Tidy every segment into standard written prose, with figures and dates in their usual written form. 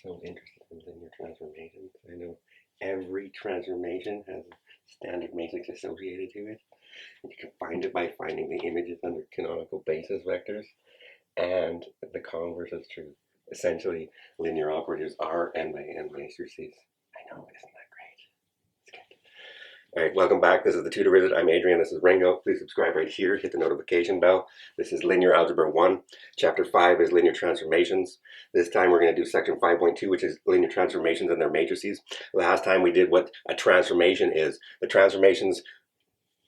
so interested in linear transformations. I know every transformation has a standard matrix associated to it. And you can find it by finding the images under canonical basis vectors. And the converse is true. Essentially, linear operators are n by n matrices. I know, isn't that great? It's good. All right, welcome back. This is the Tutoir Wizard. I'm Adrian. This is Ringo. Please subscribe right here. Hit the notification bell. This is Linear Algebra 1. Chapter 5 is Linear Transformations. This time we're going to do section 5.2, which is linear transformations and their matrices. Last time we did what a transformation is. The transformations,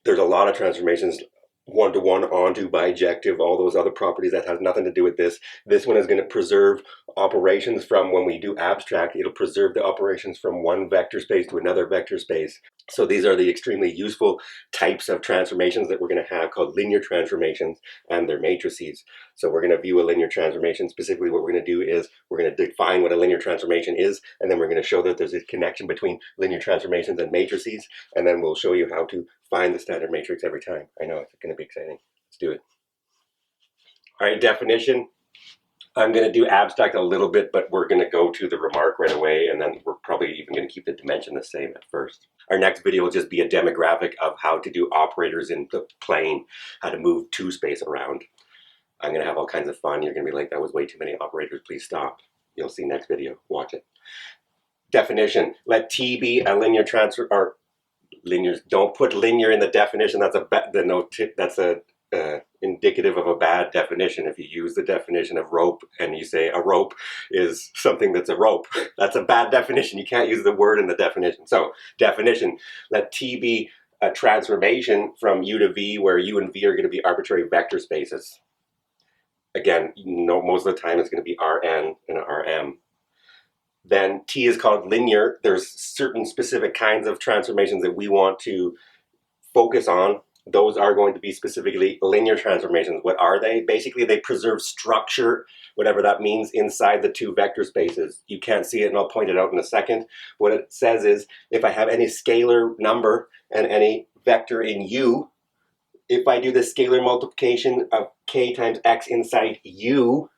there's a lot of transformations, one-to-one, onto, bijective, all those other properties that has nothing to do with this. This one is going to preserve operations from, when we do abstract, it'll preserve the operations from one vector space to another vector space. So these are the extremely useful types of transformations that we're going to have, called linear transformations and their matrices. So we're going to view a linear transformation. Specifically what we're going to do is we're going to define what a linear transformation is, and then we're going to show that there's a connection between linear transformations and matrices, and then we'll show you how to find the standard matrix every time. I know, it's going to be exciting. Let's do it. All right, definition. I'm going to do abstract a little bit, but we're going to go to the remark right away, and then we're probably even going to keep the dimension the same at first. Our next video will just be a demographic of how to do operators in the plane, how to move two space around. I'm going to have all kinds of fun. You're going to be like, that was way too many operators, please stop. You'll see next video. Watch it. Definition. Let T be a linear transfer, or linears. Don't put linear in the definition. That's indicative of a bad definition. If you use the definition of rope and you say a rope is something that's a rope, that's a bad definition. You can't use the word in the definition. So definition, let T be a transformation from U to V, where U and V are going to be arbitrary vector spaces. Again, most of the time it's going to be Rn and Rm. Then T is called linear. There's certain specific kinds of transformations that we want to focus on. Those are going to be specifically linear transformations. What are they? Basically, they preserve structure, whatever that means, inside the two vector spaces. You can't see it, and I'll point it out in a second. What it says is, if I have any scalar number and any vector in U, if I do the scalar multiplication of k times x inside U,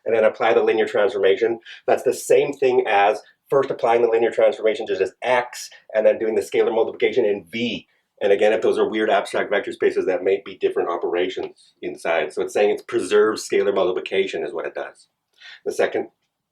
and then apply the linear transformation, that's the same thing as first applying the linear transformation to just x, and then doing the scalar multiplication in V. And again, if those are weird abstract vector spaces, that may be different operations inside. So it's saying it preserves scalar multiplication is what it does. The second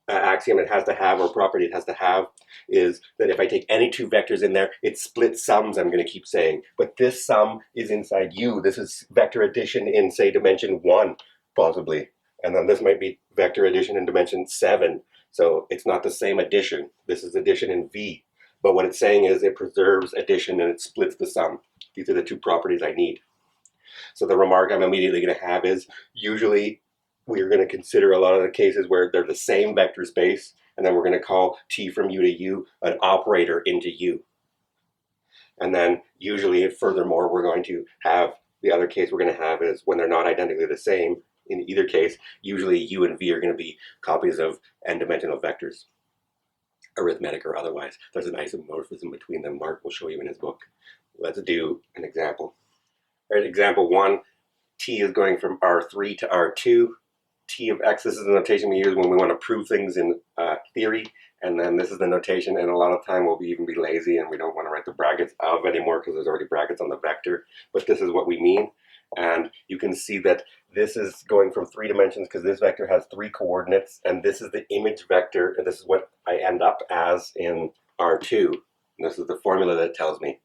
axiom it has to have, or property it has to have, is that if I take any two vectors in there, it splits sums, I'm going to keep saying. But this sum is inside U. This is vector addition in, say, dimension 1, possibly. And then this might be vector addition in dimension 7. So it's not the same addition. This is addition in V. But what it's saying is it preserves addition and it splits the sum. These are the two properties I need. So the remark I'm immediately going to have is, usually we're going to consider a lot of the cases where they're the same vector space, and then we're going to call T from U to U an operator into U. And then usually, furthermore, we're going to have, the other case we're going to have is when they're not identically the same. In either case, usually U and V are going to be copies of n-dimensional vectors, arithmetic or otherwise. There's an isomorphism between them. Mark will show you in his book. Let's do an example. All right, example 1, T is going from R3 to R2. T of x, this is the notation we use when we want to prove things in theory. And then this is the notation, and a lot of time we'll even be lazy and we don't want to write the brackets of anymore because there's already brackets on the vector. But this is what we mean. And you can see that this is going from 3 dimensions because this vector has 3 coordinates, and this is the image vector, and this is what I end up as in R2. And this is the formula that it tells me.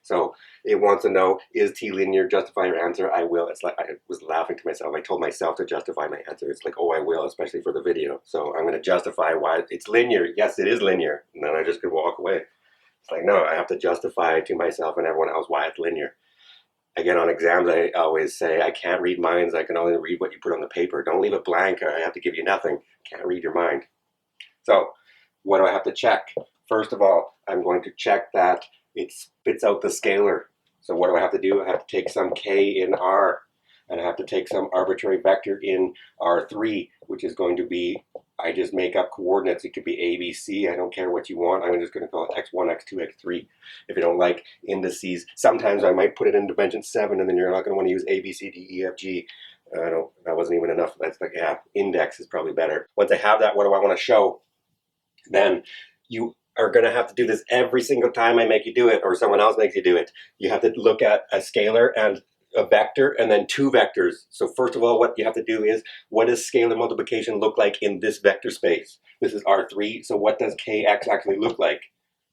So it wants to know, is T linear? Justify your answer. I will. It's like I was laughing to myself. I told myself to justify my answer. It's like, oh, I will, especially for the video. So I'm going to justify why it's linear. Yes, it is linear. And then I just could walk away. It's like, no, I have to justify to myself and everyone else why it's linear. Again, on exams, I always say, I can't read minds. I can only read what you put on the paper. Don't leave it blank. I have to give you nothing. Can't read your mind. So what do I have to check? First of all, I'm going to check that it spits out the scalar. So what do I have to do? I have to take some k in R, and I have to take some arbitrary vector in R3, which is going to be, I just make up coordinates. It could be A, B, C. I don't care what you want. I'm just going to call it x1, x2, x3. If you don't like indices, sometimes I might put it in dimension 7, and then you're not going to want to use A, B, C, D, E, F, G. That wasn't even enough. That's like, yeah, index is probably better. Once I have that, what do I want to show? then you are going to have to do this every single time I make you do it, or someone else makes you do it. You have to look at a scalar and a vector and then two vectors. So first of all, what you have to do is, what does scalar multiplication look like in this vector space? This is R3, so what does kx actually look like?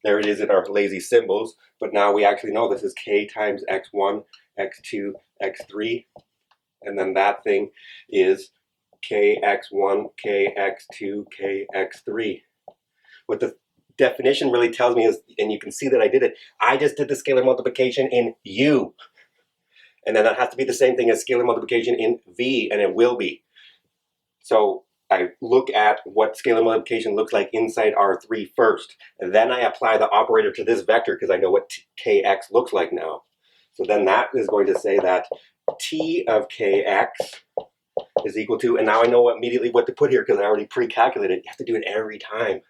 There it is in our lazy symbols, but now we actually know this is k times x1, x2, x3, and then that thing is kx1, kx2, kx3. What the definition really tells me is, and you can see that I did it, I just did the scalar multiplication in U. And then that has to be the same thing as scalar multiplication in V, and it will be. So I look at what scalar multiplication looks like inside R3 first, and then I apply the operator to this vector because I know what kx looks like now. So then that is going to say that t of kx is equal to, and now I know immediately what to put here because I already pre-calculated it. You have to do it every time.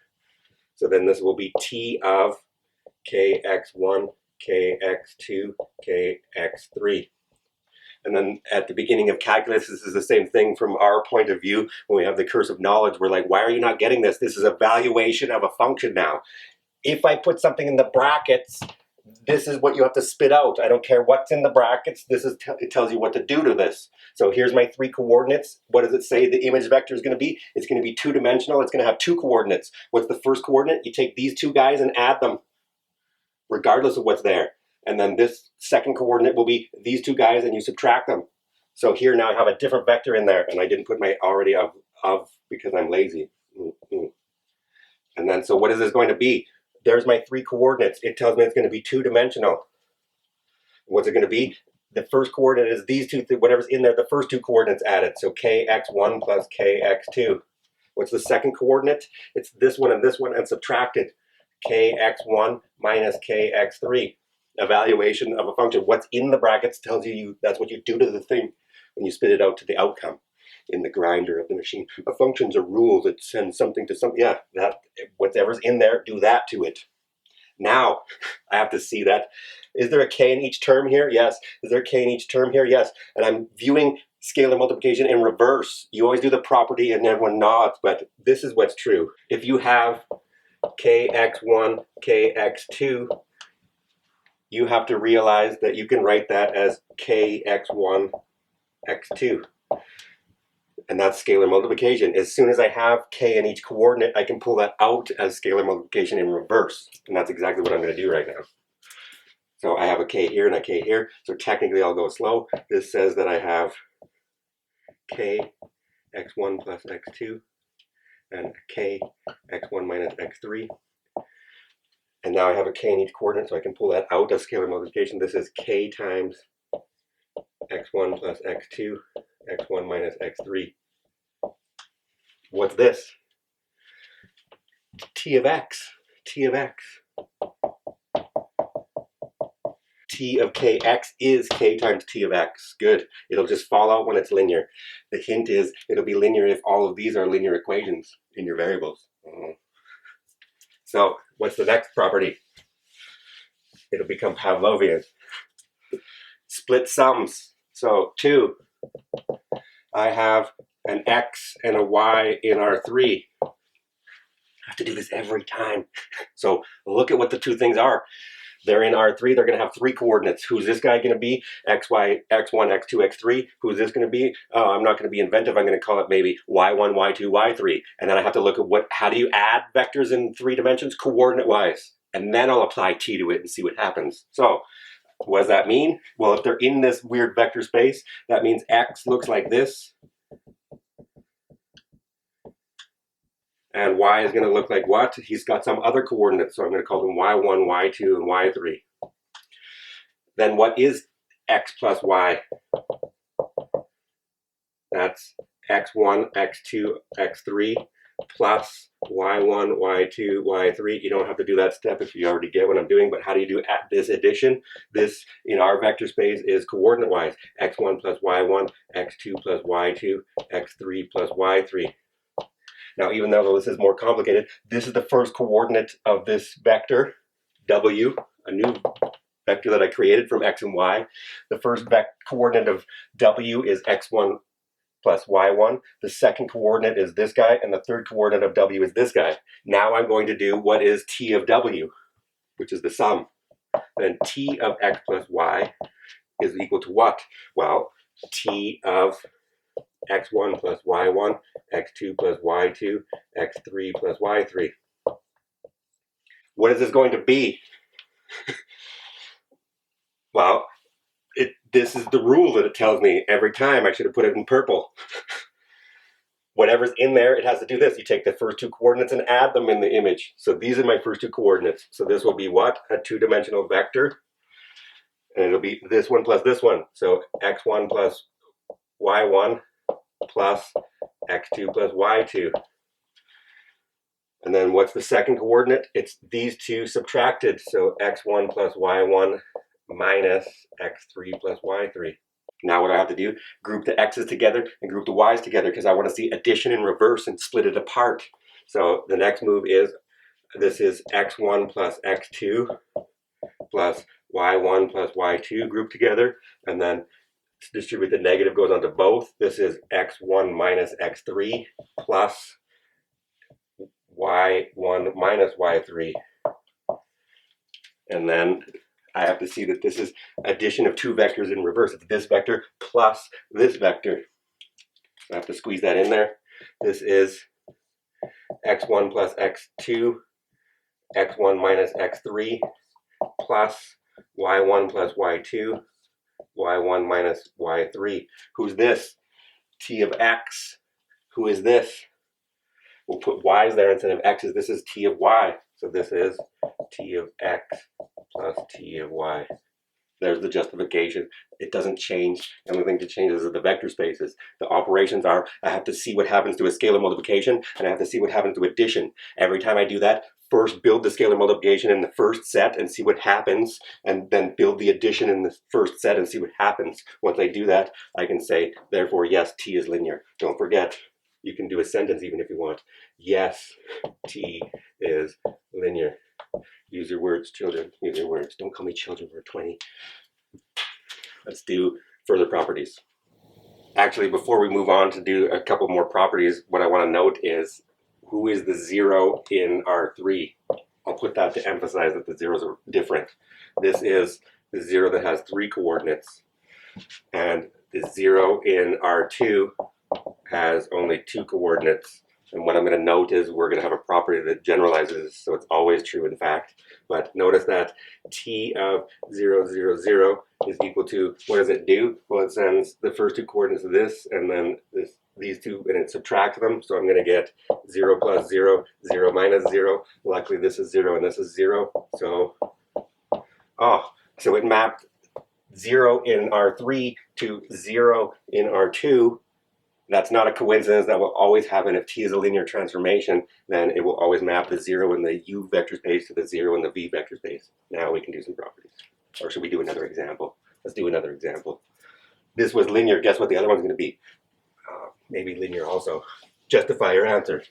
So then this will be t of kx1, kx2, kx3. And then at the beginning of calculus, this is the same thing from our point of view. When we have the curse of knowledge, we're like, why are you not getting this? This is a valuation of a function now. If I put something in the brackets, this is what you have to spit out. I don't care what's in the brackets. This is it tells you what to do to this. So here's my three coordinates. What does it say the image vector is going to be? It's going to be two-dimensional. It's going to have two coordinates. What's the first coordinate? You take these two guys and add them, regardless of what's there. And then this second coordinate will be these two guys and you subtract them. So here now I have a different vector in there, and I didn't put my already of because I'm lazy. And then so what is this going to be? There's my three coordinates. It tells me it's going to be two-dimensional. What's it going to be? The first coordinate is these two, whatever's in there, the first two coordinates added. So kx1 plus kx2. What's the second coordinate? It's this one and subtracted. Kx1 minus kx3. Evaluation of a function. What's in the brackets tells you that's what you do to the thing when you spit it out to the outcome in the grinder of the machine. A function's a rule that sends something to something. Yeah, that whatever's in there, do that to it. Now I have to see that. Is there a k in each term here? Yes. Is there a k in each term here? Yes. And I'm viewing scalar multiplication in reverse. You always do the property and everyone nods, but this is what's true. If you have kx1, kx2, you have to realize that you can write that as kx1, x2. And that's scalar multiplication. As soon as I have k in each coordinate, I can pull that out as scalar multiplication in reverse. And that's exactly what I'm going to do right now. So I have a k here and a k here. So technically I'll go slow. This says that I have k x1 plus x2 and k x1 minus x3. And now I have a k in each coordinate, so I can pull that out as scalar multiplication. This is k times x1 plus x2, x1 minus x3. What's this? T of x. T of x. T of kx is k times t of x. Good. It'll just fall out when it's linear. The hint is it'll be linear if all of these are linear equations in your variables. So what's the next property? It'll become Pavlovian. Split sums. So 2. I have an x and a y in R3. I have to do this every time. So look at what the two things are. They're in R3, they're going to have three coordinates. Who's this guy going to be? X, Y, X1, X2, X3. Who's this going to be? Oh, I'm not going to be inventive. I'm going to call it maybe Y1, Y2, Y3. And then I have to look at how do you add vectors in 3 dimensions? Coordinate-wise. And then I'll apply T to it and see what happens. So what does that mean? Well, if they're in this weird vector space, that means X looks like this. And Y is going to look like what? He's got some other coordinates, so I'm going to call them Y1, Y2, and Y3. Then what is X plus Y? That's X1, X2, X3, plus Y1, Y2, Y3. You don't have to do that step if you already get what I'm doing, but how do you do this addition? This, in our vector space, is coordinate-wise. X1 plus Y1, X2 plus Y2, X3 plus Y3. Now, even though this is more complicated, this is the first coordinate of this vector, W, a new vector that I created from X and Y. The first coordinate of W is X1 plus y1. The second coordinate is this guy, and the third coordinate of w is this guy. Now I'm going to do what is t of w, which is the sum. Then t of x plus y is equal to what? Well, t of x1 plus y1, x2 plus y2, x3 plus y3. What is this going to be? Well, this is the rule that it tells me every time. I should have put it in purple. Whatever's in there, it has to do this. You take the first two coordinates and add them in the image. So these are my first two coordinates. So this will be what? A two-dimensional vector. And it'll be this one plus this one. So x1 plus y1 plus x2 plus y2. And then what's the second coordinate? It's these two subtracted. So x1 plus y1 minus x3 plus y3. Now what I have to do, group the x's together and group the y's together because I want to see addition in reverse and split it apart. So the next move is, this is x1 plus x2 plus y1 plus y2 grouped together, and then distribute the negative goes onto both. This is x1 minus x3 plus y1 minus y3. And then I have to see that this is addition of two vectors in reverse. It's this vector plus this vector. I have to squeeze that in there. This is x1 plus x2, x1 minus x3 plus y1 plus y2, y1 minus y3. Who's this? T of x. Who is this? We'll put y's there instead of x's. This is t of y. So this is t of x plus t of y. There's the justification. It doesn't change. The only thing that changes is the vector spaces. The operations are, I have to see what happens to a scalar multiplication, and I have to see what happens to addition. Every time I do that, first build the scalar multiplication in the first set and see what happens, and then build the addition in the first set and see what happens. Once I do that, I can say, therefore, yes, t is linear. Don't forget, you can do a sentence even if you want. Yes, t is linear. Use your words, children. Use your words. Don't call me children. We're 20. Let's do further properties. Actually, before we move on to do a couple more properties, what I want to note is who is the zero in R3? I'll put that to emphasize that the zeros are different. This is the zero that has three coordinates, and the zero in R2 has only two coordinates. And what I'm going to note is we're going to have a property that generalizes, so it's always true in fact. But notice that t of 0, 0, 0 is equal to, what does it do? Well, it sends the first two coordinates of this, and then these two, and it subtracts them. So I'm going to get 0 plus 0, 0 minus 0. Luckily, this is 0 and this is 0. So it mapped 0 in R3 to 0 in R2. That's not a coincidence. That will always happen. If t is a linear transformation, then it will always map the 0 in the u vector space to the 0 in the v vector space. Now we can do some properties. Or should we do another example? Let's do another example. This was linear. Guess what the other one's going to be? Maybe linear also. Justify your answer.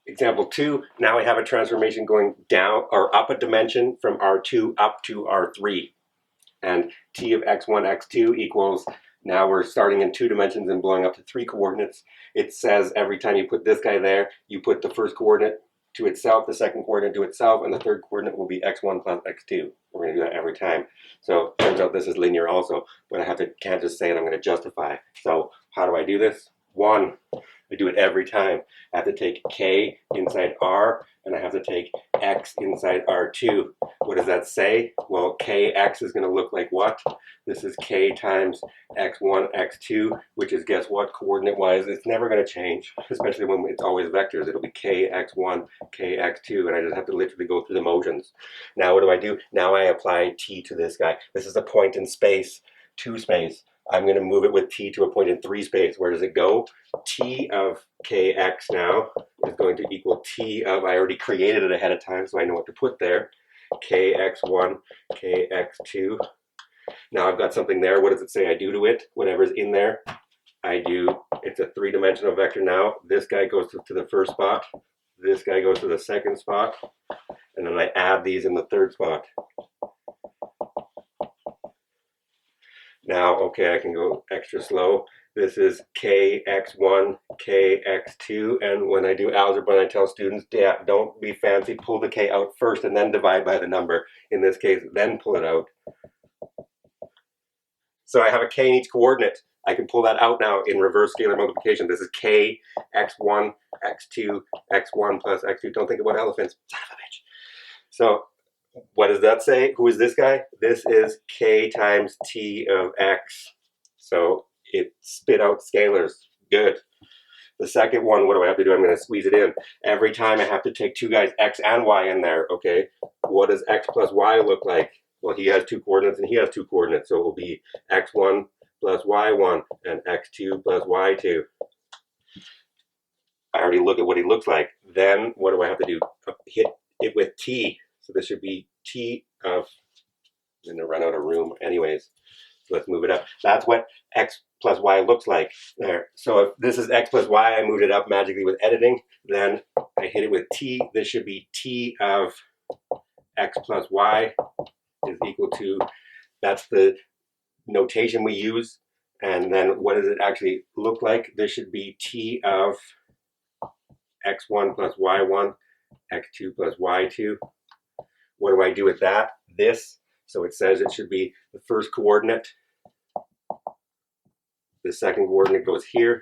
Example 2, now we have a transformation going down or up a dimension from R2 up to R3. And t of x1, x2 equals, now we're starting in 2 dimensions and blowing up to 3 coordinates. It says every time you put this guy there, you put the first coordinate to itself, the second coordinate to itself, and the third coordinate will be x1 plus x2. We're going to do that every time. So it turns out this is linear also, but can't just say it, I'm going to justify. So how do I do this? 1, I do it every time. I have to take k inside R, and I have to take x inside R2. What does that say? Well, kx is going to look like what? This is k times x1, x2, which is, guess what, coordinate-wise, it's never going to change, especially when it's always vectors. It'll be kx1, kx2, and I just have to literally go through the motions. Now what do? Now I apply t to this guy. This is a point in space, 2 space. I'm going to move it with t to a point in 3 space. Where does it go? T of kx now is going to equal t of, I already created it ahead of time, so I know what to put there. Kx1, kx2. Now I've got something there. What does it say I do to it? Whatever's in there, I do. It's a 3-dimensional vector now. This guy goes to the first spot. This guy goes to the second spot. And then I add these in the third spot. Now, okay, I can go extra slow. This is kx1, kx2, and when I do algebra and I tell students, yeah, don't be fancy, pull the k out first and then divide by the number. In this case, then pull it out. So I have a k in each coordinate. I can pull that out now in reverse scalar multiplication. This is k, x1, x2, x1 plus x2. Don't think about elephants. Son of a bitch. So what does that say? Who is this guy? This is k times t of x. So it spit out scalars. Good. The second one, what do I have to do? I'm going to squeeze it in. Every time I have to take two guys, x and y in there, okay? What does x plus y look like? Well, he has two coordinates and he has two coordinates, so it will be x1 plus y1 and x2 plus y2. I already look at what he looks like. Then what do I have to do? Hit it with t. So this should be t of, I'm going to run out of room anyways. So let's move it up. That's what x plus y looks like there. So if this is x plus y, I moved it up magically with editing. Then I hit it with t. This should be t of x plus y is equal to, that's the notation we use. And then what does it actually look like? This should be t of x1 plus y1, x2 plus y2. What do I do with that? This. So it says it should be the first coordinate. The second coordinate goes here.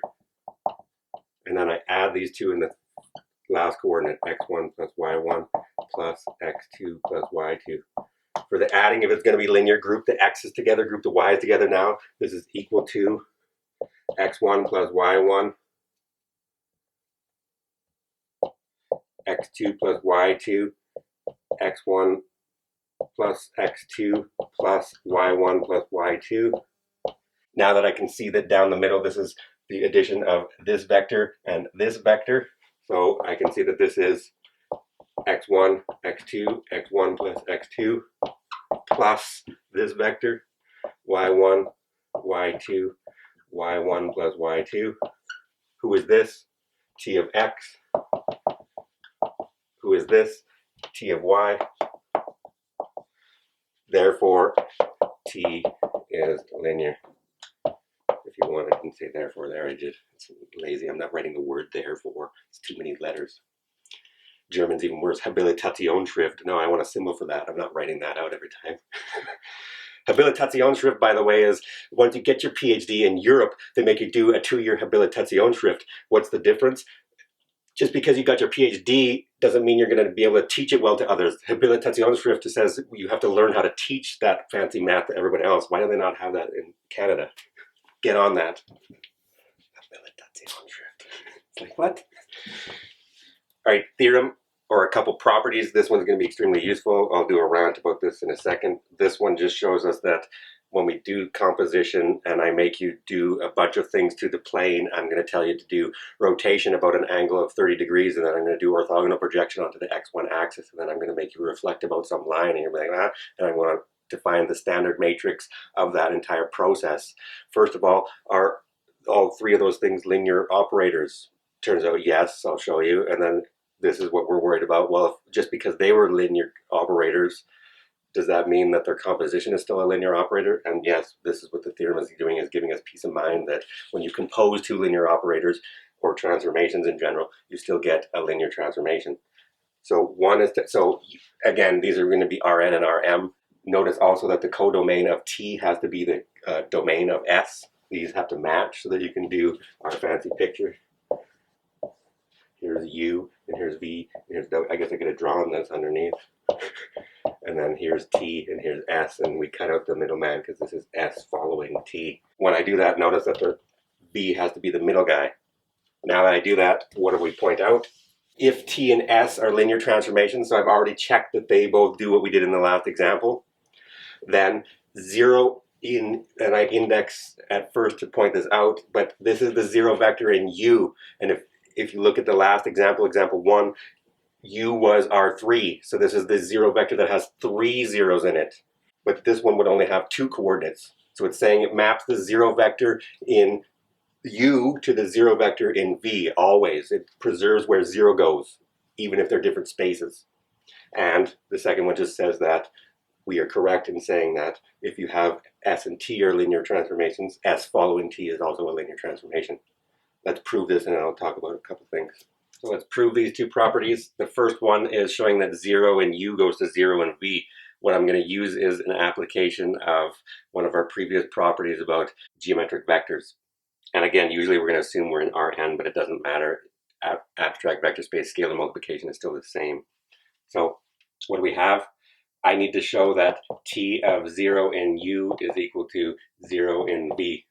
And then I add these two in the last coordinate, x1 plus y1 plus x2 plus y2. For the adding, if it's going to be linear, group the x's together, group the y's together now. This is equal to x1 plus y1, x2 plus y2, x1 plus x2 plus y1 plus y2. Now that I can see that down the middle, this is the addition of this vector and this vector. So I can see that this is x1, x2, x1 plus x2 plus this vector, y1, y2, y1 plus y2. Who is this? T of x. Who is this? T of y. Therefore, T is linear. If you want, I can say therefore there. I did. It's lazy. I'm not writing the word therefore. It's too many letters. German's even worse. Habilitationsschrift. No, I want a symbol for that. I'm not writing that out every time. Habilitationsschrift, by the way, is once you get your PhD in Europe, they make you do a 2-year Habilitationsschrift. What's the difference? Just because you got your PhD doesn't mean you're going to be able to teach it well to others. Habilitationsschrift says you have to learn how to teach that fancy math to everybody else. Why do they not have that in Canada? Get on that. Habilitationsschrift. It's like, what? All right, theorem or a couple properties. This one's going to be extremely useful. I'll do a rant about this in a second. This one just shows us that when we do composition and I make you do a bunch of things to the plane, I'm going to tell you to do rotation about an angle of 30 degrees, and then I'm going to do orthogonal projection onto the x1 axis, and then I'm going to make you reflect about some line, and you're like, ah, and I want to define the standard matrix of that entire process. First of all, are all three of those things linear operators? Turns out yes, I'll show you. And then this is what we're worried about. Well, if, just because they were linear operators, does that mean that their composition is still a linear operator? And yes, this is what the theorem is doing, is giving us peace of mind that when you compose two linear operators or transformations in general, you still get a linear transformation. So one is, so again, these are going to be Rn and Rm. Notice also that the codomain of T has to be the domain of S. These have to match so that you can do our fancy picture. Here's U, and here's V, and here's W. I guess I could have drawn this underneath. And then here's T, and here's S, and we cut out the middleman because this is S following T. When I do that, notice that the V has to be the middle guy. Now that I do that, what do we point out? If T and S are linear transformations, so I've already checked that they both do what we did in the last example, then 0 in, and I index at first to point this out, but this is the 0 vector in U, and if you look at the last example, example 1, U was R3, so this is the 0 vector that has 3 zeros in it, but this one would only have 2 coordinates. So it's saying it maps the 0 vector in U to the 0 vector in V, always. It preserves where 0 goes, even if they're different spaces. And the second one just says that we are correct in saying that if you have S and T are linear transformations, S following T is also a linear transformation. Let's prove this, and I'll talk about a couple things. So let's prove these two properties. The first one is showing that 0 in U goes to 0 in V. What I'm going to use is an application of one of our previous properties about geometric vectors. And again, usually we're going to assume we're in Rn, but it doesn't matter. Abstract vector space scalar multiplication is still the same. So what do we have? I need to show that T of 0 in U is equal to 0 in V.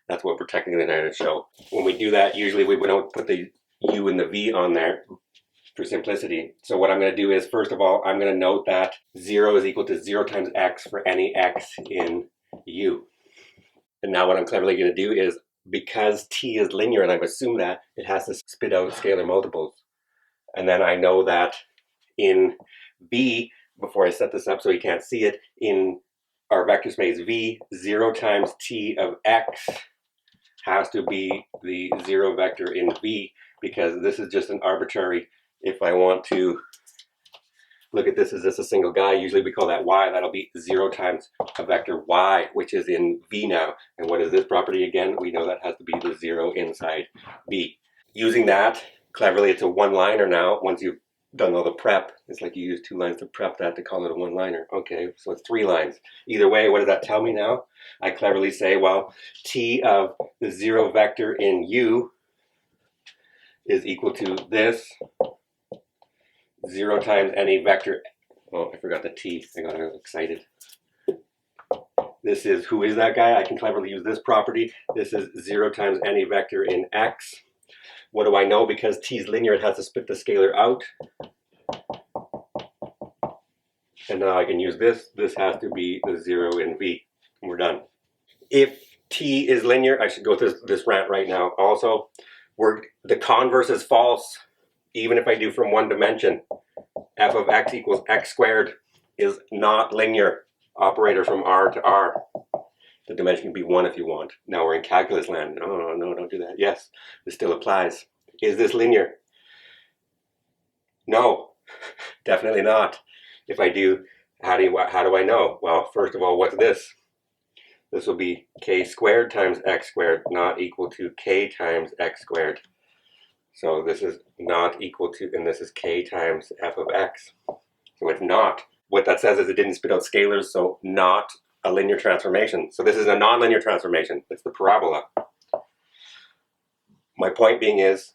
That's what we're technically trying to show. When we do that, usually we don't put the U and the V on there for simplicity. So what I'm going to do is, first of all, I'm going to note that 0 is equal to 0 times x for any x in U. And now what I'm cleverly going to do is, because T is linear, and I've assumed that, it has to spit out scalar multiples. And then I know that in V, before I set this up so you can't see it, in our vector space V, 0 times T of x has to be the 0 vector in V, because this is just an arbitrary, if I want to look at this as just a single guy, usually we call that y, that'll be 0 times a vector y, which is in V now. And what is this property again? We know that has to be the 0 inside V. Using that, cleverly, it's a one-liner now. Once you've done all the prep, it's like you use 2 lines to prep that to call it a one-liner. Okay, so it's 3 lines. Either way, what does that tell me now? I cleverly say, well, T of the 0 vector in U is equal to this 0 times any vector. Oh, I forgot the T. I got excited. This is, who is that guy? I can cleverly use this property. This is 0 times any vector in X. What do I know? Because T is linear, it has to split the scalar out. And now I can use this. This has to be the 0 in V. And we're done. If T is linear, I should go through this rant right now. Also, the converse is false. Even if I do from one dimension, f of x equals x squared is not linear. Operator from R to R. The dimension can be 1 if you want. Now we're in calculus land. Oh, no, don't do that. Yes, this still applies. Is this linear? No, definitely not. If I do, how do I know? Well, first of all, what's this? This will be k squared times x squared, not equal to k times x squared. So this is not equal to, and this is k times f of x. So it's not. What that says is it didn't spit out scalars, so not a linear transformation. So this is a nonlinear transformation. It's the parabola. My point being is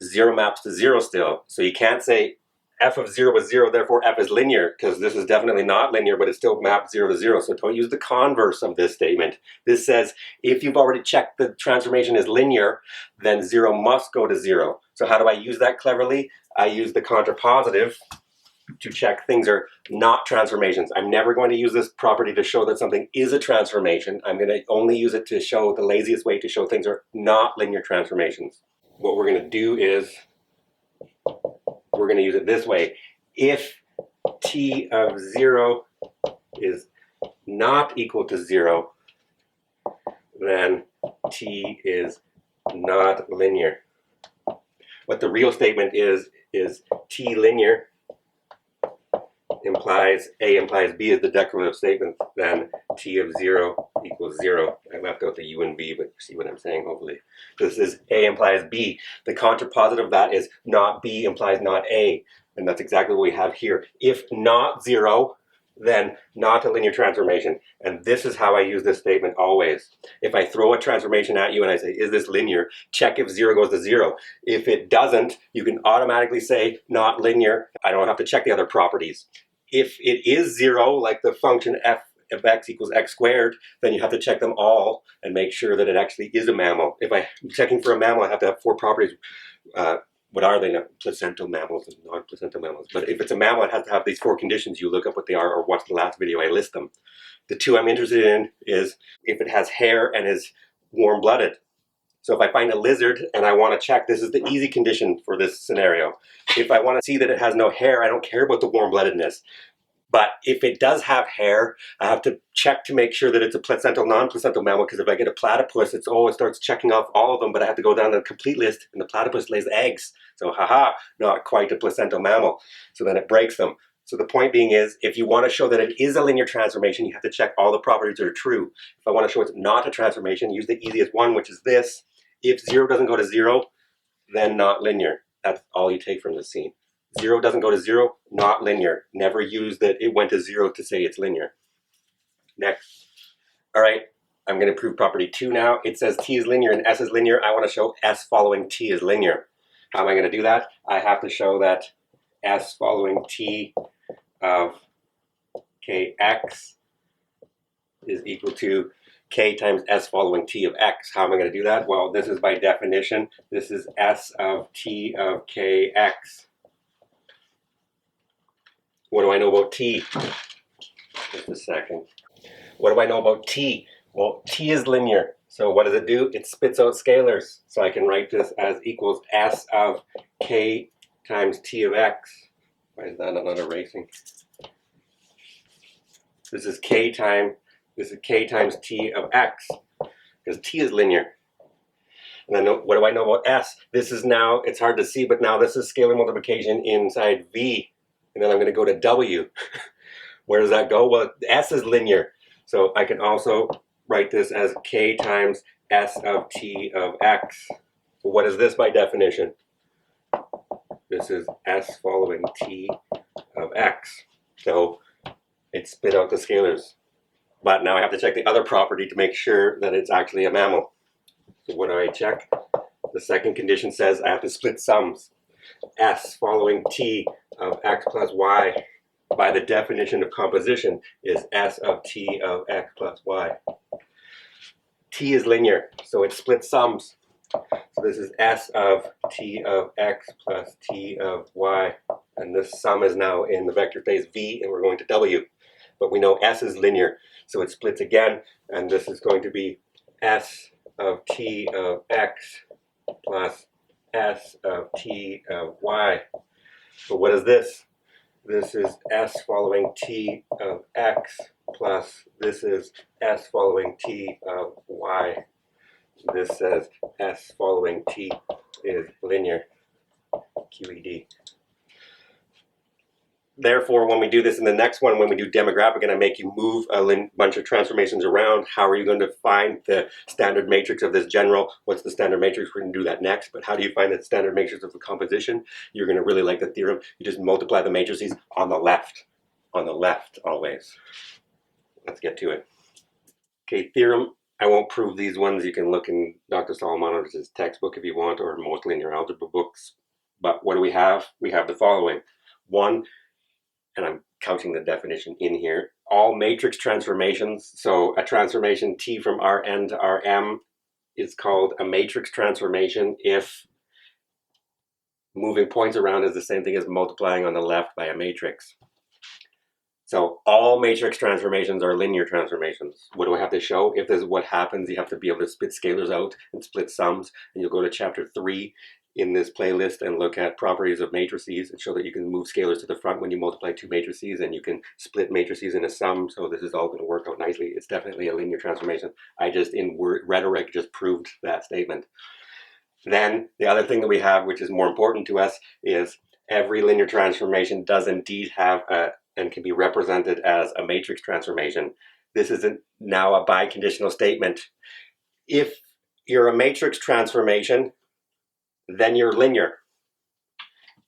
0 maps to 0 still. So you can't say f of 0 is 0, therefore f is linear, because this is definitely not linear, but it still maps 0 to 0. So don't use the converse of this statement. This says if you've already checked the transformation is linear, then 0 must go to 0. So how do I use that cleverly? I use the contrapositive to check things are not transformations. I'm never going to use this property to show that something is a transformation. I'm going to only use it to show the laziest way to show things are not linear transformations. What we're going to do is we're going to use it this way. If T of 0 is not equal to 0, then T is not linear. What the real statement is T linear implies, A implies B is the declarative statement, then T of 0 equals 0. I left out the U and B, but you see what I'm saying, hopefully. This is A implies B. The contrapositive of that is not B implies not A. And that's exactly what we have here. If not 0, then not a linear transformation. And this is how I use this statement always. If I throw a transformation at you and I say, is this linear? Check if 0 goes to 0. If it doesn't, you can automatically say not linear. I don't have to check the other properties. If it is 0, like the function f of x equals x squared, then you have to check them all and make sure that it actually is a mammal. If I'm checking for a mammal, I have to have 4 properties. What are they? Placental mammals and non-placental mammals. But if it's a mammal, it has to have these 4 conditions. You look up what they are or watch the last video, I list them. The 2 I'm interested in is if it has hair and is warm-blooded. So if I find a lizard and I want to check, this is the easy condition for this scenario. If I want to see that it has no hair, I don't care about the warm-bloodedness. But if it does have hair, I have to check to make sure that it's a placental, non-placental mammal, because if I get a platypus, it starts checking off all of them, but I have to go down the complete list, and the platypus lays eggs. So haha, not quite a placental mammal. So then it breaks them. So the point being is, if you want to show that it is a linear transformation, you have to check all the properties that are true. If I want to show it's not a transformation, use the easiest one, which is this. If 0 doesn't go to 0, then not linear. That's all you take from this scene. 0 doesn't go to 0, not linear. Never use that it went to 0 to say it's linear. Next. All right, I'm going to prove property 2 now. It says T is linear and S is linear. I want to show S following T is linear. How am I going to do that? I have to show that S following T of Kx is equal to K times S following T of X. How am I going to do that? Well, this is by definition. This is S of T of Kx. What do I know about T? Just a second. What do I know about T? Well, T is linear. So what does it do? It spits out scalars. So I can write this as equals S of K times T of X. Why is that not erasing? This is K times T of X, because T is linear. And then what do I know about S? This is now, it's hard to see, but now this is scalar multiplication inside V. And then I'm going to go to W. Where does that go? Well, S is linear. So I can also write this as K times S of T of X. So what is this by definition? This is S following T of X. So it spit out the scalars. But now I have to check the other property to make sure that it's actually a mammal. So what do I check? The second condition says I have to split sums. S following T of X plus Y by the definition of composition is S of T of X plus Y. T is linear, so it splits sums. So this is S of T of X plus T of Y. And this sum is now in the vector space V, and we're going to W. But we know S is linear, so it splits again, and this is going to be S of T of X plus S of T of Y. So what is this? This is S following T of X plus this is S following T of Y. This says S following T is linear, QED. Therefore, when we do this in the next one, when we do demographic and I make you move a bunch of transformations around, how are you going to find the standard matrix of this general? What's the standard matrix? We're going to do that next. But how do you find the standard matrix of the composition? You're going to really like the theorem. You just multiply the matrices on the left. On the left, always. Let's get to it. Okay, theorem. I won't prove these ones. You can look in Dr. Solomonov's textbook if you want, or most linear algebra books. But what do we have? We have the following. One, and I'm counting the definition in here, all matrix transformations, so a transformation T from Rn to Rm is called a matrix transformation if moving points around is the same thing as multiplying on the left by a matrix. So all matrix transformations are linear transformations. What do I have to show? If this is what happens, you have to be able to split scalars out and split sums, and you'll go to chapter 3 in this playlist and look at properties of matrices and show that you can move scalars to the front when you multiply two matrices, and you can split matrices in a sum. So this is all going to work out nicely. It's definitely a linear transformation. I just, in rhetoric, just proved that statement. Then the other thing that we have, which is more important to us, is every linear transformation does indeed have and can be represented as a matrix transformation. This is now a biconditional statement. If you're a matrix transformation, then you're linear.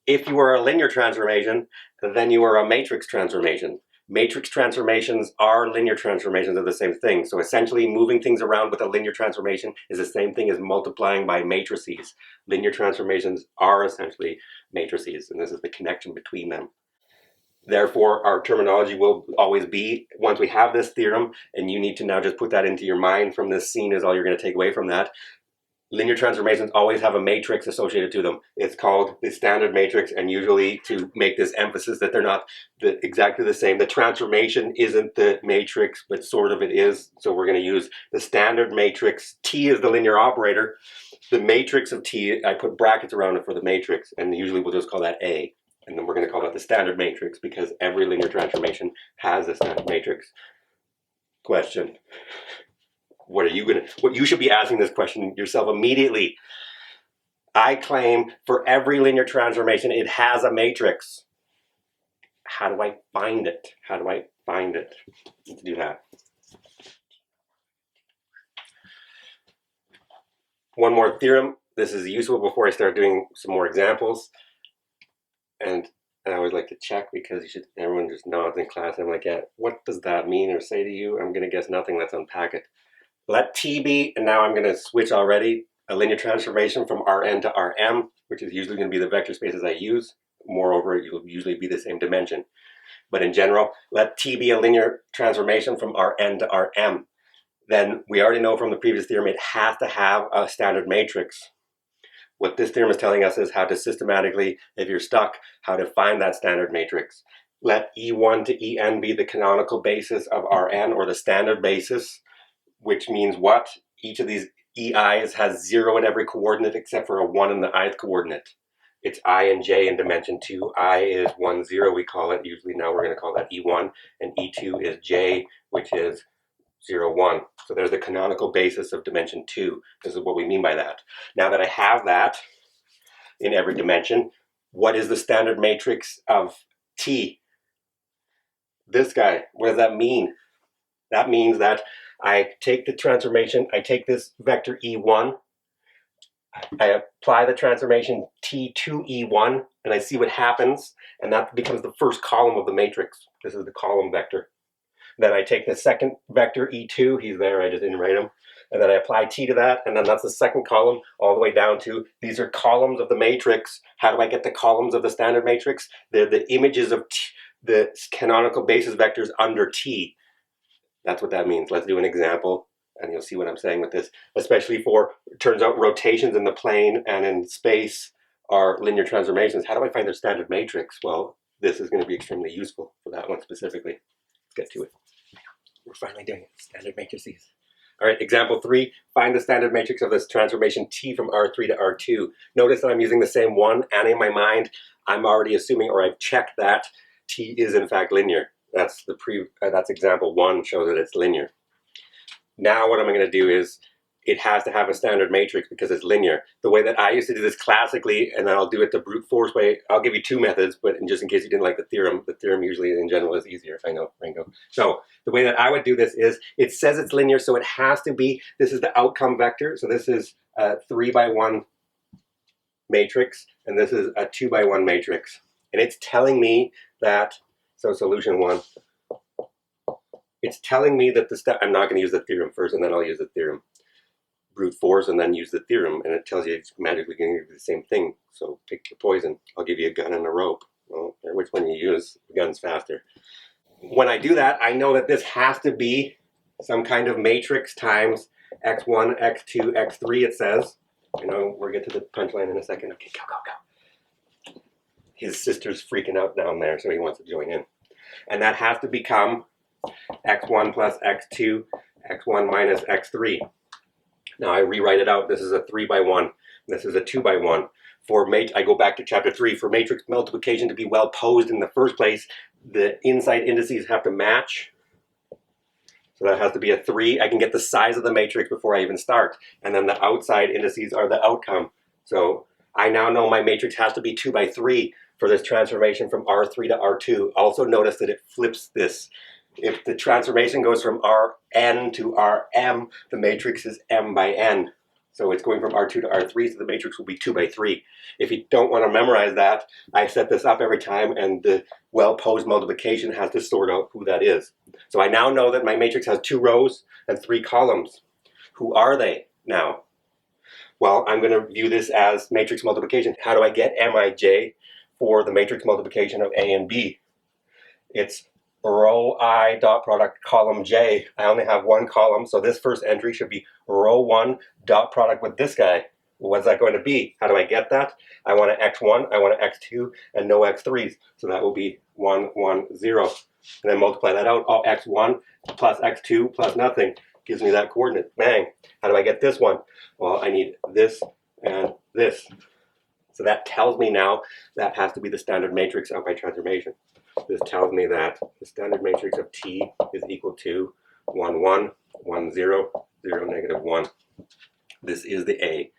If you are a linear transformation, then you are a matrix transformation. Matrix transformations are linear transformations of the same thing. So essentially moving things around with a linear transformation is the same thing as multiplying by matrices. Linear transformations are essentially matrices, and this is the connection between them. Therefore, our terminology will always be, once we have this theorem, and you need to now just put that into your mind from this scene is all you're going to take away from that. Linear transformations always have a matrix associated to them. It's called the standard matrix, and usually to make this emphasis that they're not exactly the same. The transformation isn't the matrix, but sort of it is. So we're going to use the standard matrix. T is the linear operator. The matrix of T, I put brackets around it for the matrix, and usually we'll just call that A. And then we're going to call that the standard matrix because every linear transformation has a standard matrix. Question. What you should be asking this question yourself immediately. I claim for every linear transformation, it has a matrix. How do I find it? How do I find it? Let's do that. One more theorem. This is useful before I start doing some more examples. And I always like to check because everyone just nods in class. And I'm like, yeah, what does that mean or say to you? I'm going to guess nothing. Let's unpack it. Let T be, and now I'm going to switch already, a linear transformation from Rn to Rm, which is usually going to be the vector spaces I use. Moreover, it will usually be the same dimension. But in general, let T be a linear transformation from Rn to Rm. Then we already know from the previous theorem it has to have a standard matrix. What this theorem is telling us is how to systematically, if you're stuck, how to find that standard matrix. Let E1 to En be the canonical basis of Rn, or the standard basis, which means what? Each of these EI's has 0 in every coordinate except for a 1 in the ith coordinate. It's I and j in dimension 2. I is 1, 0, we call it. Usually now we're going to call that E1. And E2 is j, which is 0, 1. So there's the canonical basis of dimension 2. This is what we mean by that. Now that I have that in every dimension, what is the standard matrix of T? This guy. What does that mean? That means that I take the transformation, I take this vector E1, I apply the transformation T to E1, and I see what happens, and that becomes the first column of the matrix. This is the column vector. Then I take the second vector E2, he's there, I just didn't write him, and then I apply T to that, and then that's the second column all the way down to, these are columns of the matrix. How do I get the columns of the standard matrix? They're the images of the canonical basis vectors under T. That's what that means. Let's do an example, and you'll see what I'm saying with this, especially for, it turns out, rotations in the plane and in space are linear transformations. How do I find their standard matrix? Well, this is going to be extremely useful for that one specifically. Let's get to it. We're finally doing it. Standard matrices. All right, example 3, find the standard matrix of this transformation T from R3 to R2. Notice that I'm using the same one, and in my mind, I'm already assuming, or I've checked that T is in fact linear. That's example 1, shows that it's linear. Now what I'm going to do is, it has to have a standard matrix because it's linear. The way that I used to do this classically, and then I'll do it the brute force way, I'll give you 2 methods, but just in case you didn't like the theorem usually in general is easier. I know, Ringo. So the way that I would do this is, it says it's linear, so it has to be, this is the outcome vector, so this is a 3 by 1 matrix, and this is a 2 by 1 matrix. And it's telling me that, so solution 1, it's telling me that I'm not going to use the theorem first, and then I'll use the theorem. Brute force and then use the theorem, and it tells you it's magically going to give you the same thing. So pick your poison. I'll give you a gun and a rope. Well, which one you use? The gun's faster. When I do that, I know that this has to be some kind of matrix times x1, x2, x3, it says. You know, we'll get to the punchline in a second. Okay, go. His sister's freaking out down there, so he wants to join in. And that has to become x1 plus x2, x1 minus x3. Now I rewrite it out. This is a 3 by 1. This is a 2 by 1. I go back to chapter 3. For matrix multiplication to be well posed in the first place, the inside indices have to match. So that has to be a 3. I can get the size of the matrix before I even start. And then the outside indices are the outcome. So I now know my matrix has to be 2 by 3 for this transformation from R3 to R2. Also notice that it flips this. If the transformation goes from Rn to Rm, the matrix is m by n. So it's going from R2 to R3, so the matrix will be 2 by 3. If you don't want to memorize that, I set this up every time, and the well-posed multiplication has to sort out who that is. So I now know that my matrix has 2 rows and 3 columns. Who are they now? Well, I'm going to view this as matrix multiplication. How do I get Mij for the matrix multiplication of A and B? It's row I dot product column J. I only have 1 column, so this first entry should be row 1 dot product with this guy. What's that going to be? How do I get that? I want an x1, I want an x2, and no x3s. So that will be 1, 1, 0. And then multiply that out. Oh, x1 plus x2 plus nothing gives me that coordinate. Bang. How do I get this one? Well, I need this and this. So that tells me now that has to be the standard matrix of my transformation. This tells me that the standard matrix of T is equal to 1, 1, 1, 0, 0, negative 1. This is the A.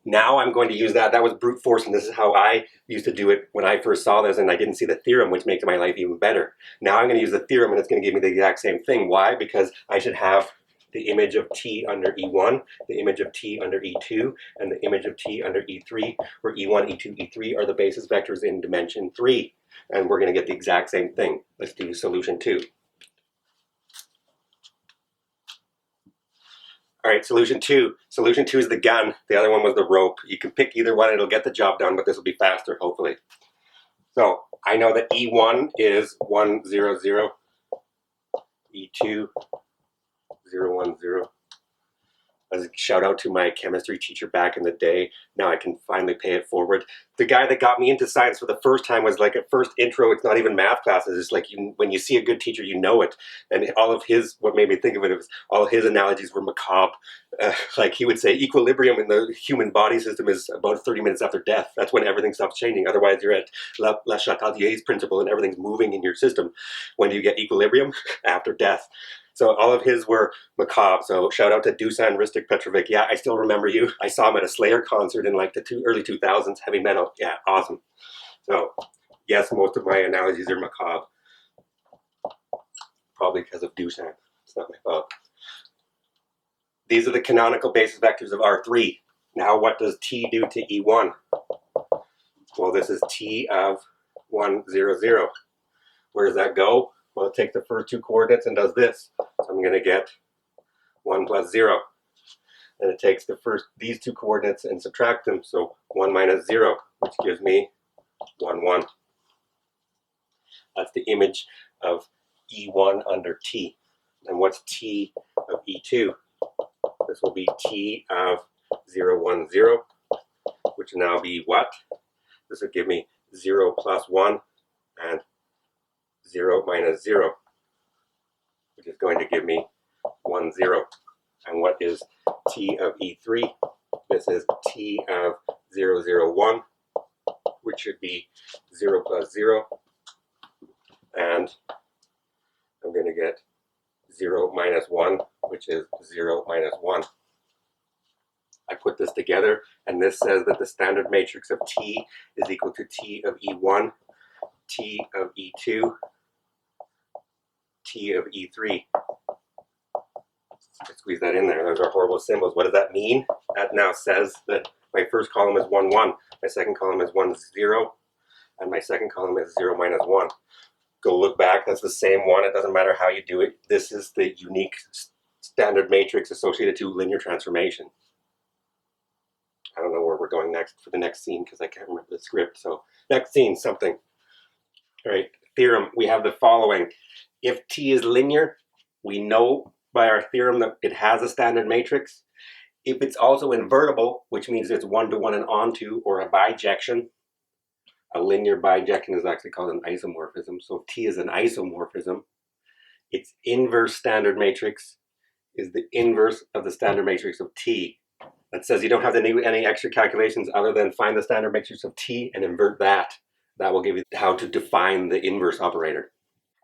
Now I'm going to use that. That was brute force, and this is how I used to do it when I first saw this, and I didn't see the theorem, which makes my life even better. Now I'm going to use the theorem, and it's going to give me the exact same thing. Why? Because I should have the image of T under E1, the image of T under E2, and the image of T under E3, where E1, E2, E3 are the basis vectors in dimension 3. And we're going to get the exact same thing. Let's do solution 2. All right, solution 2. Solution 2 is the gun. The other one was the rope. You can pick either one. It'll get the job done, but this will be faster, hopefully. So I know that E1 is 1, 0, 0. E2, 0, 1, 0. As a shout out to my chemistry teacher back in the day. Now I can finally pay it forward. The guy that got me into science for the first time was like at first intro, it's not even math classes. It's like when you see a good teacher, you know it. And all of his, what made me think of it was all of his analogies were macabre. Like he would say equilibrium in the human body system is about 30 minutes after death. That's when everything stops changing. Otherwise you're at Le Chatelier's principle and everything's moving in your system. When do you get equilibrium? After death. So all of his were macabre. So shout out to Dusan Ristic Petrovic. Yeah, I still remember you. I saw him at a Slayer concert in like the early 2000s, heavy metal. Yeah, awesome. So yes, most of my analogies are macabre. Probably because of Dusan. It's not my fault. These are the canonical basis vectors of R3. Now what does T do to E1? Well, this is T of 1, 0, 0. Where does that go? Well, it takes the first two coordinates and does this. So I'm going to get 1 plus 0. And it takes these two coordinates and subtract them. So 1 minus 0, which gives me 1, 1. That's the image of E1 under T. And what's T of E2? This will be T of 0, 1, 0, which will now be what? This will give me 0 plus 1 and 0 minus 0, which is going to give me 1, 0. And what is T of E3? This is T of 0, 0, 1, which should be 0 plus 0. And I'm going to get 0 minus 1, which is 0 minus 1. I put this together, and this says that the standard matrix of T is equal to T of E1, T of E2, T of E3. Let's squeeze that in there. Those are horrible symbols. What does that mean? That now says that my first column is 1, 1, my second column is 1, 0, and my second column is 0 minus 1. Go look back. That's the same one. It doesn't matter how you do it. This is the unique standard matrix associated to linear transformation. I don't know where we're going next for the next scene because I can't remember the script. So next scene, something. All right, theorem. We have the following. If T is linear, we know by our theorem that it has a standard matrix. If it's also invertible, which means it's one-to-one and onto, or a bijection, a linear bijection is actually called an isomorphism. So if T is an isomorphism, its inverse standard matrix is the inverse of the standard matrix of T. That says you don't have to do any extra calculations other than find the standard matrix of T and invert that. That will give you how to define the inverse operator.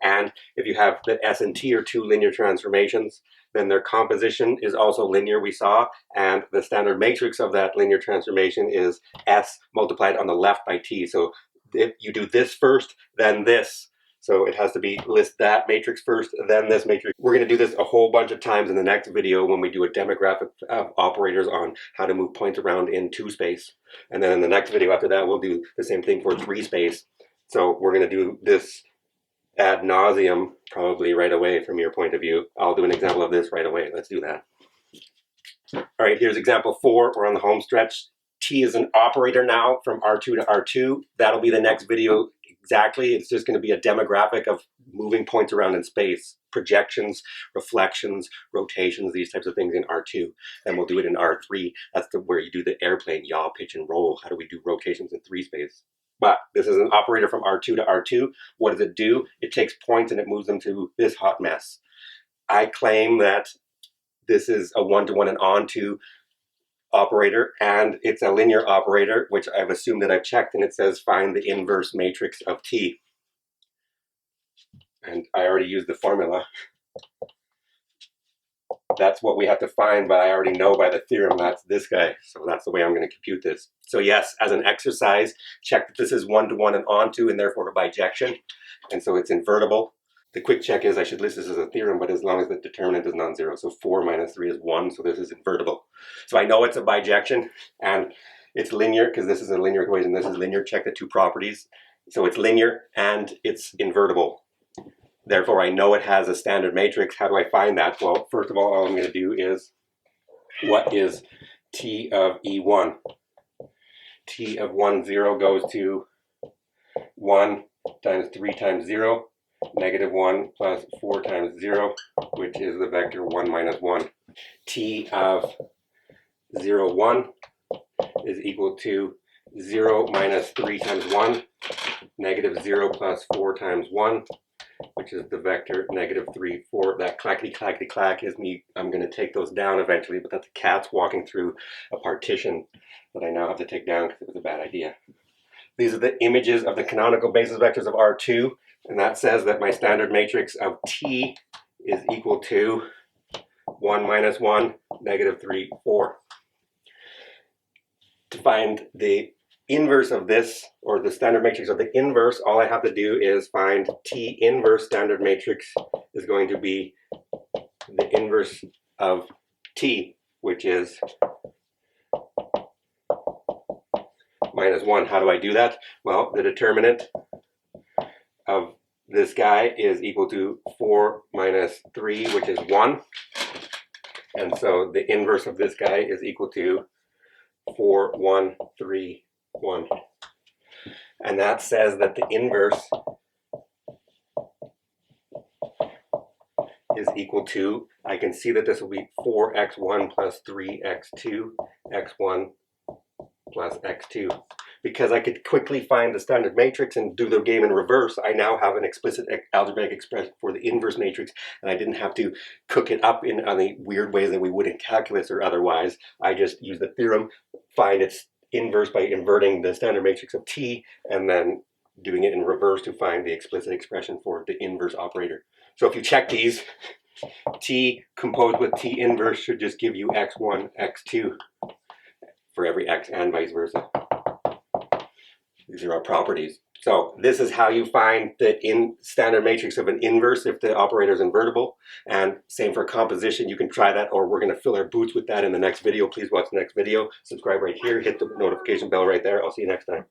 And if you have that S and T are two linear transformations, then their composition is also linear, we saw, and the standard matrix of that linear transformation is S multiplied on the left by T. So if you do this first, then this. So it has to be list that matrix first, then this matrix. We're going to do this a whole bunch of times in the next video when we do a demographic of operators on how to move points around in 2 space. And then in the next video after that, we'll do the same thing for 3 space. So we're going to do this ad nauseum probably right away from your point of view. I'll do an example of this right away. Let's do that. All right, here's example 4. We're on the home stretch. T is an operator now from R2 to R2. That'll be the next video exactly. It's just going to be a demographic of moving points around in space, projections, reflections, rotations, these types of things in R2. And we'll do it in R3. That's where you do the airplane, yaw, pitch, and roll. How do we do rotations in 3 space? But this is an operator from R2 to R2. What does it do? It takes points and it moves them to this hot mess. I claim that this is a one-to-one and onto operator, and it's a linear operator, which I've assumed that I've checked, and it says find the inverse matrix of T. And I already used the formula. That's what we have to find, but I already know by the theorem that's this guy. So that's the way I'm going to compute this. So yes, as an exercise, check that this is one-to-one and onto, and therefore a bijection. And so it's invertible. The quick check is I should list this as a theorem, but as long as the determinant is non-zero. So 4 minus 3 is 1, so this is invertible. So I know it's a bijection, and it's linear, because this is a linear equation, this is linear. Check the two properties. So it's linear, and it's invertible. Therefore, I know it has a standard matrix. How do I find that? Well, first of all I'm going to do is, what is T of E1? T of 1, 0 goes to 1 times 3 times 0. Negative 1 plus 4 times 0, which is the vector 1 minus 1. T of 0, 1 is equal to 0 minus 3 times 1, negative 0 plus 4 times 1, which is the vector negative 3, 4. That clackety clackety clack is me. I'm going to take those down eventually, but that's cats walking through a partition that I now have to take down because it was a bad idea. These are the images of the canonical basis vectors of R2. And that says that my standard matrix of T is equal to 1 minus 1, negative 3, 4. To find the inverse of this, or the standard matrix of the inverse, all I have to do is find T inverse standard matrix is going to be the inverse of T, which is minus 1. How do I do that? Well, the determinant of this guy is equal to 4 minus 3, which is 1. And so the inverse of this guy is equal to 4, 1, 3, 1. And that says that the inverse is equal to, I can see that this will be 4x1 plus 3x2, x1 plus x2. Because I could quickly find the standard matrix and do the game in reverse, I now have an explicit algebraic expression for the inverse matrix, and I didn't have to cook it up in the weird ways that we would in calculus or otherwise. I just use the theorem, find its inverse by inverting the standard matrix of T, and then doing it in reverse to find the explicit expression for the inverse operator. So if you check these, T composed with T inverse should just give you x1, x2 for every x and vice versa. These are our properties. So this is how you find the standard matrix of an inverse if the operator is invertible. And same for composition. You can try that, or we're going to fill our boots with that in the next video. Please watch the next video. Subscribe right here. Hit the notification bell right there. I'll see you next time.